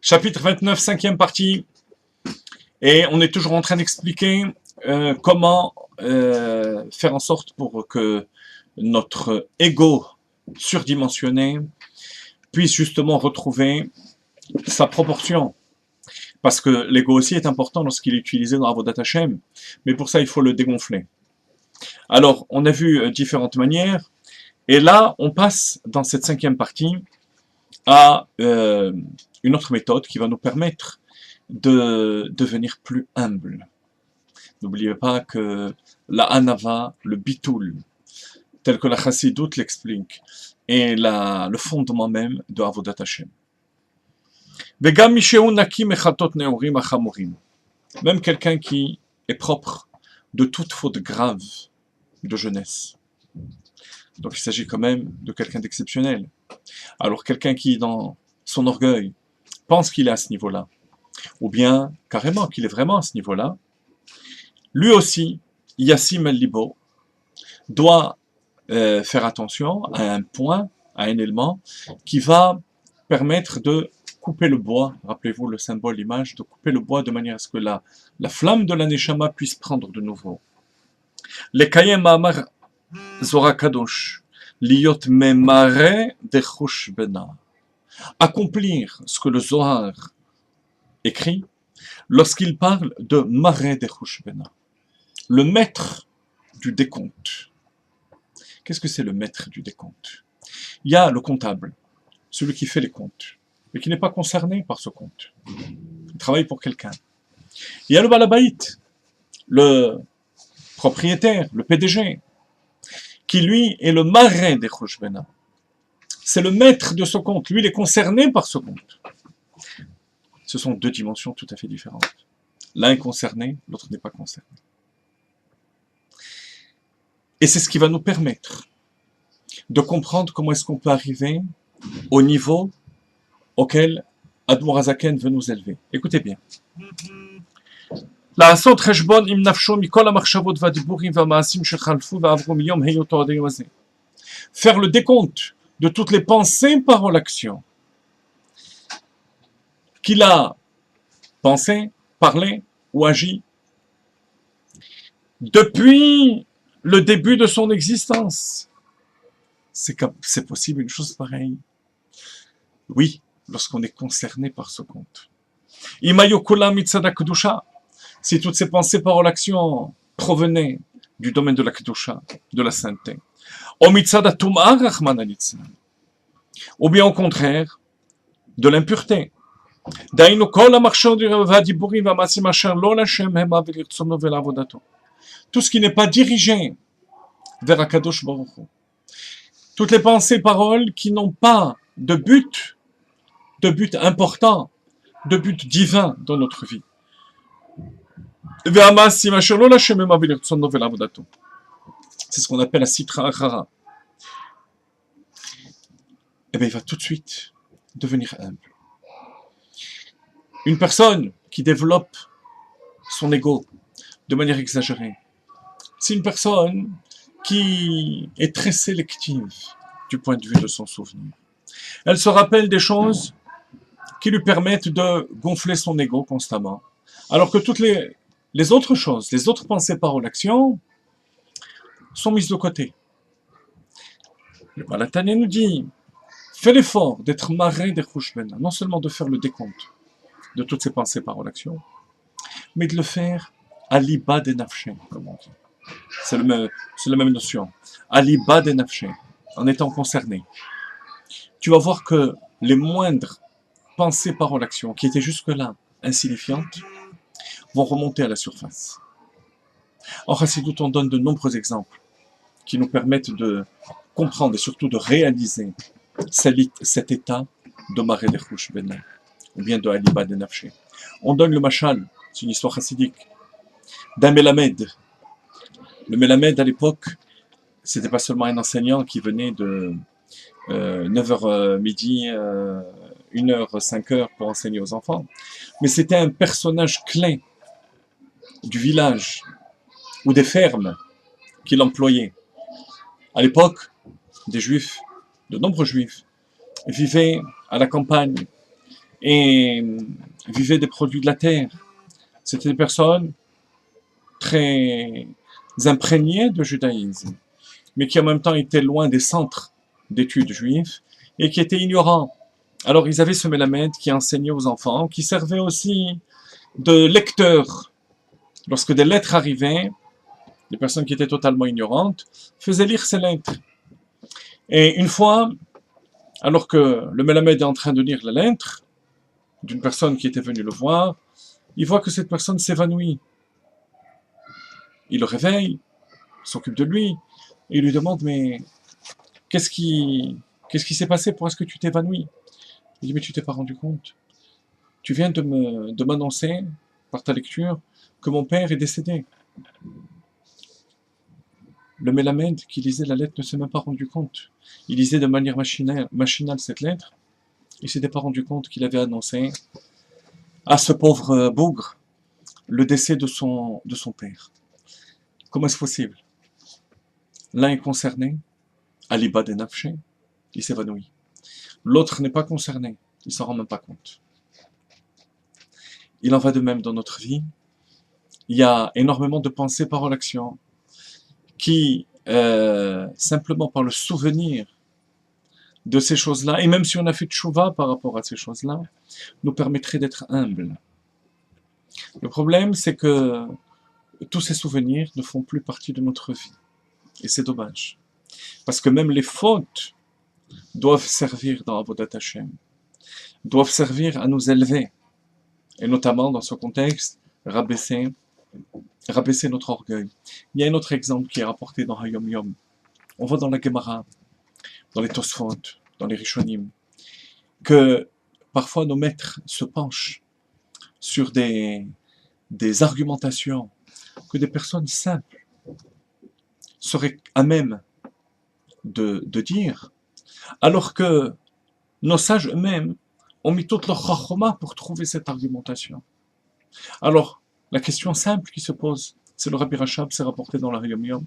Chapitre 29, cinquième partie. Et on est toujours en train d'expliquer comment faire en sorte pour que notre ego surdimensionné puisse justement retrouver sa proportion. Parce que l'ego aussi est important lorsqu'il est utilisé dans Avodat Hashem, mais pour ça il faut le dégonfler. Alors, on a vu différentes manières, et là, on passe dans cette cinquième partie à une autre méthode qui va nous permettre de devenir plus humble. N'oubliez pas que la Hanava, le Bitoul, tel que la Chassidoute l'explique, est le fondement même de Avodat Hashem. Même quelqu'un qui est propre de toute faute grave de jeunesse. Donc il s'agit quand même de quelqu'un d'exceptionnel. Alors quelqu'un qui, dans son orgueil, pense qu'il est à ce niveau-là, ou bien carrément qu'il est vraiment à ce niveau-là, lui aussi, Yassim el-Libo, doit faire attention à un point, à un élément, qui va permettre de couper le bois, rappelez-vous le symbole, l'image, de couper le bois de manière à ce que la flamme de la Neshama puisse prendre de nouveau. Les Kayem Ma'amar Zora Kadosh, Liot Memare Dechush Bena. Accomplir ce que le Zohar écrit lorsqu'il parle de Mare Dechush Bena, le maître du décompte. Qu'est-ce que c'est le maître du décompte? Il y a le comptable, celui qui fait les comptes, mais qui n'est pas concerné par ce compte. Il travaille pour quelqu'un. Il y a le Balabaït, le propriétaire, le PDG, qui lui est le marin des Choshbena. C'est le maître de ce compte. Lui, il est concerné par ce compte. Ce sont deux dimensions tout à fait différentes. L'un est concerné, l'autre n'est pas concerné. Et c'est ce qui va nous permettre de comprendre comment est-ce qu'on peut arriver au niveau auquel Admour Hazaken veut nous élever. Écoutez bien. Faire le décompte de toutes les pensées, paroles, actions qu'il a pensé, parlé ou agi depuis le début de son existence. C'est possible une chose pareille? Oui, lorsqu'on est concerné par ce compte. Si toutes ces pensées, paroles, actions provenaient du domaine de la Kedusha, de la sainteté, ou bien au contraire, de l'impureté. Tout ce qui n'est pas dirigé vers Akadosh Baruch Hu. Toutes les pensées, paroles qui n'ont pas de but important, de but divin dans notre vie. C'est ce qu'on appelle la Sitra Achara. Eh bien, il va tout de suite devenir humble. Une personne qui développe son ego de manière exagérée, c'est une personne qui est très sélective du point de vue de son souvenir. Elle se rappelle des choses qui lui permettent de gonfler son ego constamment, alors que toutes les autres choses, les autres pensées, paroles, actions, sont mises de côté. Le Balatane nous dit, fais l'effort d'être marré des Chouchbena, non seulement de faire le décompte de toutes ces pensées, paroles, actions, mais de le faire à l'iba des nafshem, comme on dit. C'est la même notion. À l'iba des nafshem, en étant concerné. Tu vas voir que les moindres pensées, paroles, actions, qui étaient jusque-là insignifiantes, vont remonter à la surface. En Chassidut, on donne de nombreux exemples qui nous permettent de comprendre et surtout de réaliser cet état de Maré de Chouch Bena, ou bien de Aliba de Nafché. On donne le machal, c'est une histoire chassidique, d'un Melamed. Le Melamed, à l'époque, c'était pas seulement un enseignant qui venait de 9h midi, 1h, 5h pour enseigner aux enfants, mais c'était un personnage clé du village ou des fermes qu'il employait. À l'époque, des juifs, de nombreux juifs, vivaient à la campagne et vivaient des produits de la terre. C'était des personnes très imprégnées de judaïsme, mais qui en même temps étaient loin des centres d'études juifs et qui étaient ignorants. Alors ils avaient ce mélamède qui enseignait aux enfants, qui servait aussi de lecteur. Lorsque des lettres arrivaient, des personnes qui étaient totalement ignorantes faisaient lire ces lettres. Et une fois, alors que le mélamède est en train de lire la lettre d'une personne qui était venue le voir, il voit que cette personne s'évanouit. Il le réveille, s'occupe de lui, et il lui demande, mais qu'est-ce qui s'est passé? Pourquoi est-ce que tu t'évanouis? Il dit, mais tu t'es pas rendu compte. Tu viens de m'annoncer, par ta lecture, que mon père est décédé. Le mélamède qui lisait la lettre ne s'est même pas rendu compte. Il lisait de manière machinale cette lettre. Il ne s'était pas rendu compte qu'il avait annoncé à ce pauvre bougre le décès de son père. Comment est-ce possible? L'un est concerné, Aliba de Nafché, il s'évanouit. L'autre n'est pas concerné, il s'en rend même pas compte. Il en va de même dans notre vie. Il y a énormément de pensées, paroles, actions qui, simplement par le souvenir de ces choses-là, et même si on a fait tchouva par rapport à ces choses-là, nous permettraient d'être humbles. Le problème, c'est que tous ces souvenirs ne font plus partie de notre vie. Et c'est dommage. Parce que même les fautes doivent servir dans Avodat Hashem, doivent servir à nous élever. Et notamment, dans ce contexte, rabaisser notre orgueil. Il y a un autre exemple qui est rapporté dans Hayom Yom. On voit dans la Gemara, dans les Tosfot, dans les Rishonim, que parfois nos maîtres se penchent sur des argumentations que des personnes simples seraient à même de dire, alors que nos sages eux-mêmes ont mis toute leur chachoma pour trouver cette argumentation. Alors, la question simple qui se pose, c'est le Rabbi Rachab, c'est rapporté dans la Hayom Yom.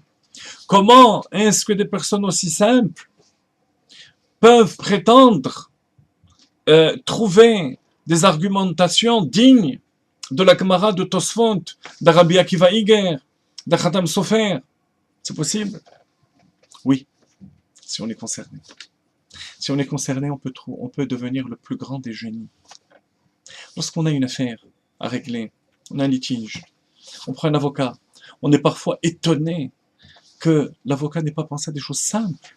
Comment est-ce que des personnes aussi simples peuvent prétendre trouver des argumentations dignes de la Gemara de Tosfot, d'Arabia Akiva Iger, d'Achatam Sofer? C'est possible? Oui, si on est concerné. Si on est concerné, on peut devenir le plus grand des génies. Lorsqu'on a une affaire à régler, on a un litige, on prend un avocat, on est parfois étonné que l'avocat n'ait pas pensé à des choses simples.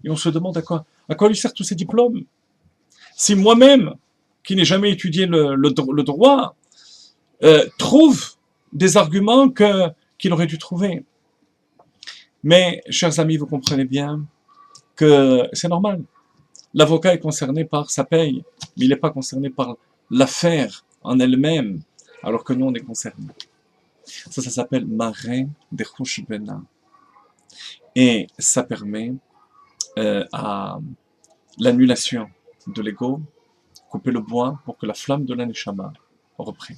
Et on se demande à quoi lui servent tous ces diplômes? Si moi-même, qui n'ai jamais étudié le droit, trouve des arguments qu'il aurait dû trouver. Mais, chers amis, vous comprenez bien que c'est normal. L'avocat est concerné par sa paye, mais il n'est pas concerné par l'affaire en elle-même, alors que nous, on est concernés. Ça s'appelle Marin de Chouchbena. Et ça permet à l'annulation de l'ego, couper le bois pour que la flamme de l'aneshama reprenne.